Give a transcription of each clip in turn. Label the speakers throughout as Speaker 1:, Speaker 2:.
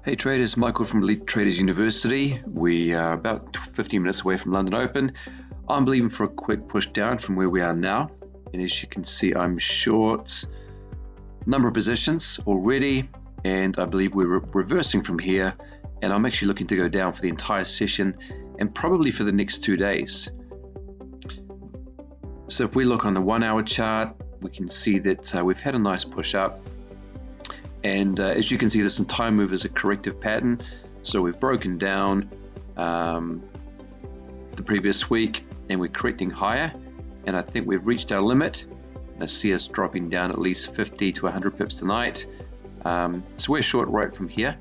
Speaker 1: Hey traders, Michael from Elite Traders University. We are about 15 minutes away from London Open. I'm believing for a quick push down from where we are now. And as you can see, I'm short a number of positions already, and I believe we're reversing from here. And I'm actually looking to go down for the entire session and probably for the next 2 days. So if we look on the 1 hour chart, we can see that we've had a nice push up. And as you can see, this entire move is a corrective pattern. So we've broken down the previous week and we're correcting higher. And I think we've reached our limit. I see us dropping down at least 50 to 100 pips tonight. So we're short right from here.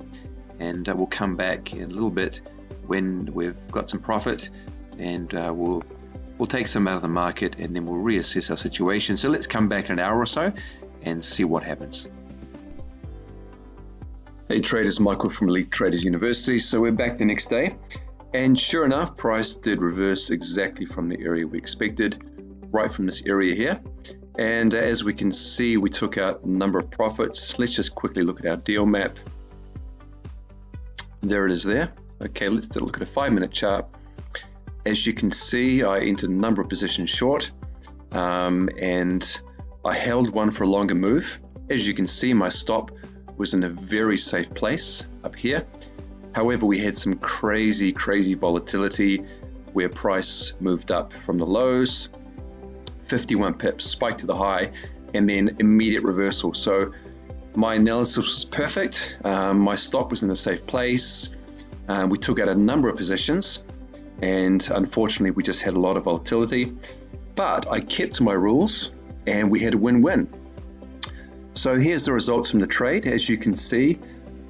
Speaker 1: And we'll come back in a little bit when we've got some profit. And we'll take some out of the market and then we'll reassess our situation. So let's come back in an hour or so and see what happens. Hey traders, Michael from Elite Traders University. So we're back the next day, and sure enough, price did reverse exactly from the area we expected, right from this area here. And as we can see, we took out a number of profits. Let's just quickly look at our deal map. There it is there. Okay, let's take a look at a 5-minute chart. As you can see, I entered a number of positions short, and I held one for a longer move. As you can see, my stop was in a very safe place up here. However, we had some crazy volatility where price moved up from the lows, 51 pips, spiked to the high, and then immediate reversal. So my analysis was perfect. My stop was in a safe place. We took out a number of positions, and unfortunately, we just had a lot of volatility. But I kept to my rules, and we had a win-win. So here's the results from the trade. As you can see,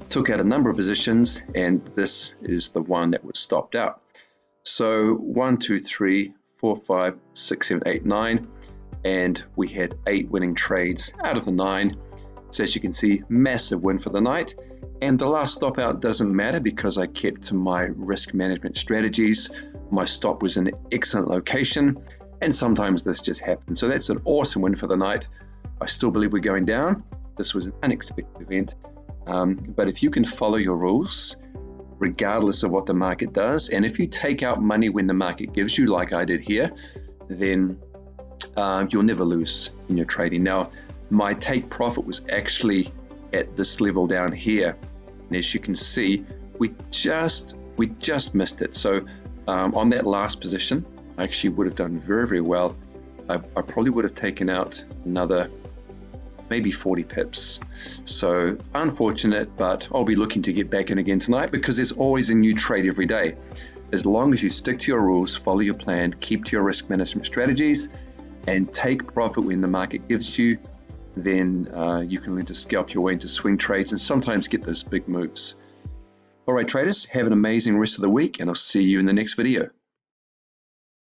Speaker 1: took out a number of positions, and this is the one that was stopped out. So 1, 2, 3, 4, 5, 6, 7, 8, 9, and we had 8 winning trades out of the 9. So as you can see, massive win for the night. And the last stop out doesn't matter because I kept to my risk management strategies. My stop was in an excellent location, and sometimes this just happens. So that's an awesome win for the night. I still believe we're going down. This was an unexpected event. But if you can follow your rules, regardless of what the market does, and if you take out money when the market gives you, like I did here, then you'll never lose in your trading. Now, my take profit was actually at this level down here. And as you can see, we just missed it. So on that last position, I actually would have done very well. I probably would have taken out another maybe 40 pips. So unfortunate, but I'll be looking to get back in again tonight because there's always a new trade every day. As long as you stick to your rules, follow your plan, keep to your risk management strategies, and take profit when the market gives you, then you can learn to scalp your way into swing trades and sometimes get those big moves. All right, traders, have an amazing rest of the week, and I'll see you in the next video.